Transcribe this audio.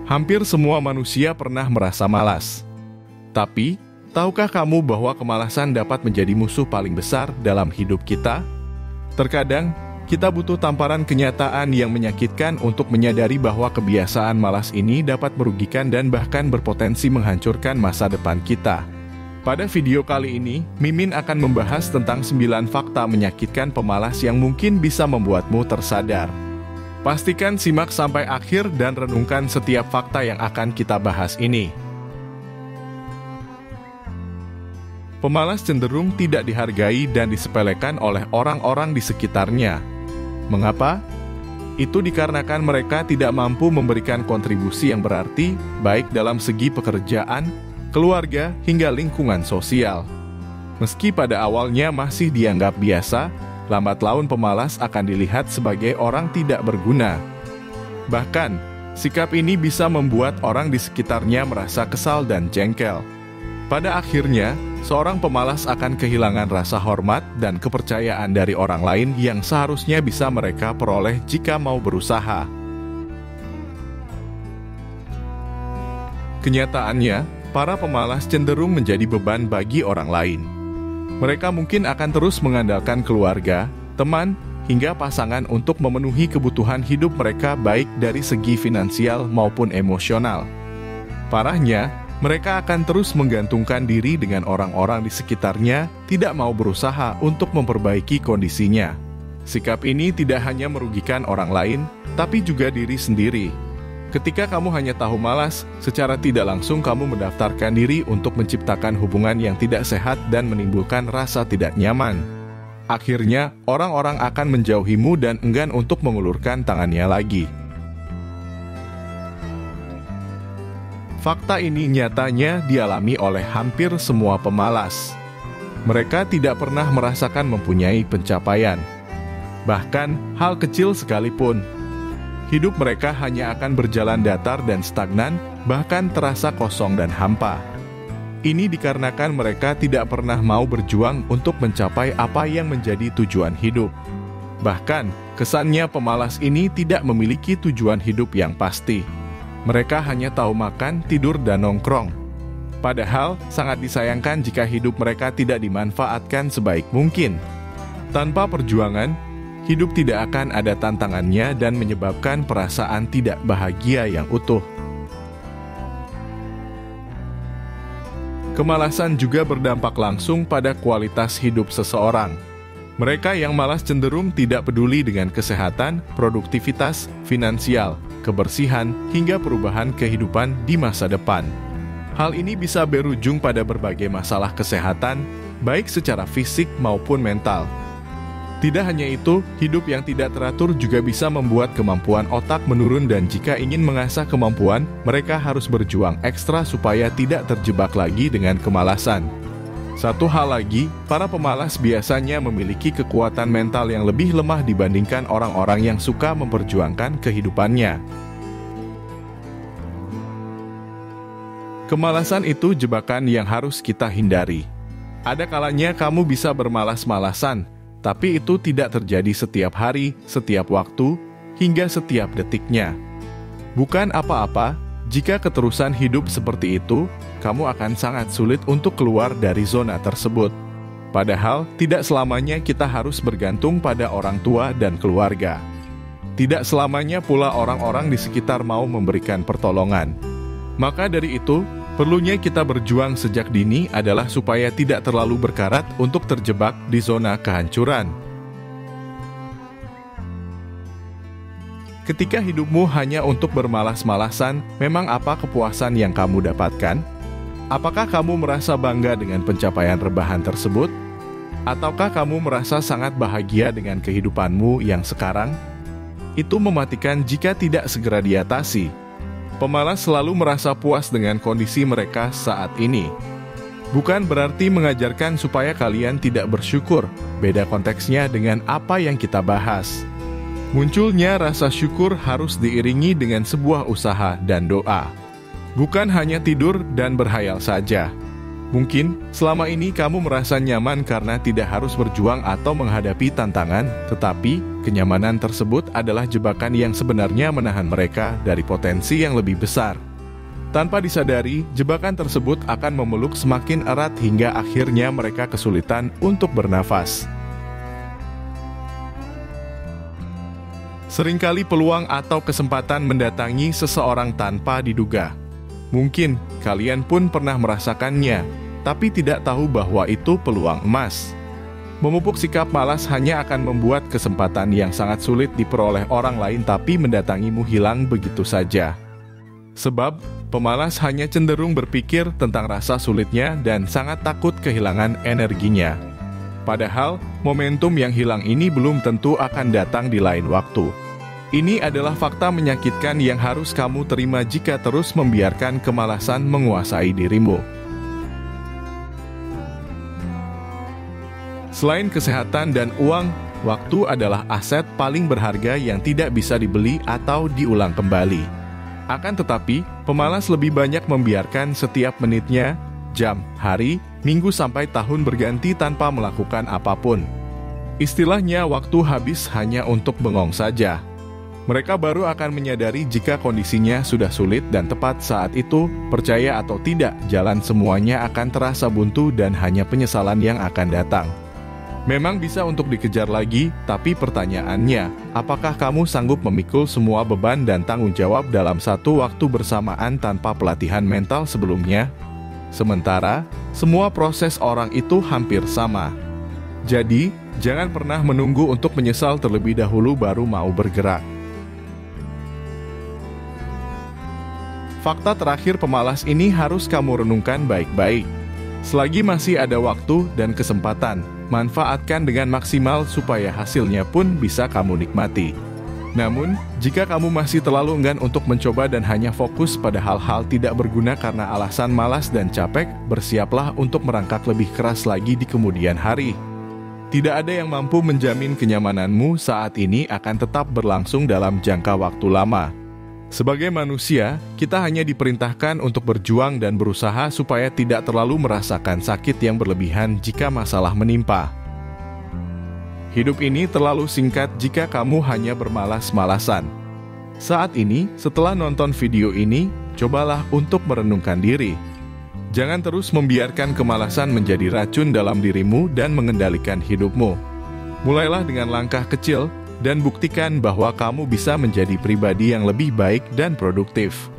Hampir semua manusia pernah merasa malas. Tapi, tahukah kamu bahwa kemalasan dapat menjadi musuh paling besar dalam hidup kita? Terkadang, kita butuh tamparan kenyataan yang menyakitkan untuk menyadari bahwa kebiasaan malas ini dapat merugikan dan bahkan berpotensi menghancurkan masa depan kita. Pada video kali ini, Mimin akan membahas tentang 9 fakta menyakitkan pemalas yang mungkin bisa membuatmu tersadar. Pastikan simak sampai akhir dan renungkan setiap fakta yang akan kita bahas ini. Pemalas cenderung tidak dihargai dan disepelekan oleh orang-orang di sekitarnya. Mengapa? Itu dikarenakan mereka tidak mampu memberikan kontribusi yang berarti, baik dalam segi pekerjaan, keluarga, hingga lingkungan sosial. Meski pada awalnya masih dianggap biasa, lambat laun pemalas akan dilihat sebagai orang tidak berguna. Bahkan, sikap ini bisa membuat orang di sekitarnya merasa kesal dan jengkel. Pada akhirnya, seorang pemalas akan kehilangan rasa hormat dan kepercayaan dari orang lain yang seharusnya bisa mereka peroleh jika mau berusaha. Kenyataannya, para pemalas cenderung menjadi beban bagi orang lain. Mereka mungkin akan terus mengandalkan keluarga, teman, hingga pasangan untuk memenuhi kebutuhan hidup mereka baik dari segi finansial maupun emosional. Parahnya, mereka akan terus menggantungkan diri dengan orang-orang di sekitarnya, tidak mau berusaha untuk memperbaiki kondisinya. Sikap ini tidak hanya merugikan orang lain, tapi juga diri sendiri. Ketika kamu hanya tahu malas, secara tidak langsung kamu mendaftarkan diri untuk menciptakan hubungan yang tidak sehat dan menimbulkan rasa tidak nyaman. Akhirnya, orang-orang akan menjauhimu dan enggan untuk mengulurkan tangannya lagi. Fakta ini nyatanya dialami oleh hampir semua pemalas. Mereka tidak pernah merasakan mempunyai pencapaian. Bahkan, hal kecil sekalipun. Hidup mereka hanya akan berjalan datar dan stagnan, bahkan terasa kosong dan hampa. Ini dikarenakan mereka tidak pernah mau berjuang untuk mencapai apa yang menjadi tujuan hidup. Bahkan, kesannya pemalas ini tidak memiliki tujuan hidup yang pasti. Mereka hanya tahu makan, tidur, dan nongkrong. Padahal, sangat disayangkan jika hidup mereka tidak dimanfaatkan sebaik mungkin. Tanpa perjuangan, hidup tidak akan ada tantangannya dan menyebabkan perasaan tidak bahagia yang utuh. Kemalasan juga berdampak langsung pada kualitas hidup seseorang. Mereka yang malas cenderung tidak peduli dengan kesehatan, produktivitas, finansial, kebersihan, hingga perubahan kehidupan di masa depan. Hal ini bisa berujung pada berbagai masalah kesehatan, baik secara fisik maupun mental. Tidak hanya itu, hidup yang tidak teratur juga bisa membuat kemampuan otak menurun dan jika ingin mengasah kemampuan, mereka harus berjuang ekstra supaya tidak terjebak lagi dengan kemalasan. Satu hal lagi, para pemalas biasanya memiliki kekuatan mental yang lebih lemah dibandingkan orang-orang yang suka memperjuangkan kehidupannya. Kemalasan itu jebakan yang harus kita hindari. Ada kalanya kamu bisa bermalas-malasan, tapi itu tidak terjadi setiap hari, setiap waktu, hingga setiap detiknya. Bukan apa-apa, jika keterusan hidup seperti itu, kamu akan sangat sulit untuk keluar dari zona tersebut. Padahal, tidak selamanya kita harus bergantung pada orang tua dan keluarga. Tidak selamanya pula orang-orang di sekitar mau memberikan pertolongan. Maka dari itu, perlunya kita berjuang sejak dini adalah supaya tidak terlalu berkarat untuk terjebak di zona kehancuran. Ketika hidupmu hanya untuk bermalas-malasan, memang apa kepuasan yang kamu dapatkan? Apakah kamu merasa bangga dengan pencapaian rebahan tersebut? Ataukah kamu merasa sangat bahagia dengan kehidupanmu yang sekarang? Itu mematikan jika tidak segera diatasi. Pemalas selalu merasa puas dengan kondisi mereka saat ini. Bukan berarti mengajarkan supaya kalian tidak bersyukur, beda konteksnya dengan apa yang kita bahas. Munculnya rasa syukur harus diiringi dengan sebuah usaha dan doa. Bukan hanya tidur dan berhayal saja. Mungkin selama ini kamu merasa nyaman karena tidak harus berjuang atau menghadapi tantangan, tetapi kenyamanan tersebut adalah jebakan yang sebenarnya menahan mereka dari potensi yang lebih besar. Tanpa disadari, jebakan tersebut akan memeluk semakin erat hingga akhirnya mereka kesulitan untuk bernafas. Seringkali peluang atau kesempatan mendatangi seseorang tanpa diduga. Mungkin kalian pun pernah merasakannya, tapi tidak tahu bahwa itu peluang emas. Memupuk sikap malas hanya akan membuat kesempatan yang sangat sulit diperoleh orang lain tapi mendatangimu hilang begitu saja. Sebab, pemalas hanya cenderung berpikir tentang rasa sulitnya dan sangat takut kehilangan energinya. Padahal, momentum yang hilang ini belum tentu akan datang di lain waktu. Ini adalah fakta menyakitkan yang harus kamu terima jika terus membiarkan kemalasan menguasai dirimu. Selain kesehatan dan uang, waktu adalah aset paling berharga yang tidak bisa dibeli atau diulang kembali. Akan tetapi, pemalas lebih banyak membiarkan setiap menitnya, jam, hari, minggu sampai tahun berganti tanpa melakukan apapun. Istilahnya waktu habis hanya untuk bengong saja. Mereka baru akan menyadari jika kondisinya sudah sulit dan tepat saat itu, percaya atau tidak, jalan semuanya akan terasa buntu dan hanya penyesalan yang akan datang. Memang bisa untuk dikejar lagi, tapi pertanyaannya, apakah kamu sanggup memikul semua beban dan tanggung jawab dalam satu waktu bersamaan tanpa pelatihan mental sebelumnya? Sementara, semua proses orang itu hampir sama. Jadi, jangan pernah menunggu untuk menyesal terlebih dahulu baru mau bergerak. Fakta terakhir pemalas ini harus kamu renungkan baik-baik. Selagi masih ada waktu dan kesempatan, manfaatkan dengan maksimal supaya hasilnya pun bisa kamu nikmati. Namun, jika kamu masih terlalu enggan untuk mencoba dan hanya fokus pada hal-hal tidak berguna karena alasan malas dan capek, bersiaplah untuk merangkak lebih keras lagi di kemudian hari. Tidak ada yang mampu menjamin kenyamananmu saat ini akan tetap berlangsung dalam jangka waktu lama. Sebagai manusia, kita hanya diperintahkan untuk berjuang dan berusaha supaya tidak terlalu merasakan sakit yang berlebihan jika masalah menimpa. Hidup ini terlalu singkat jika kamu hanya bermalas-malasan. Saat ini, setelah nonton video ini, cobalah untuk merenungkan diri. Jangan terus membiarkan kemalasan menjadi racun dalam dirimu dan mengendalikan hidupmu. Mulailah dengan langkah kecil, dan buktikan bahwa kamu bisa menjadi pribadi yang lebih baik dan produktif.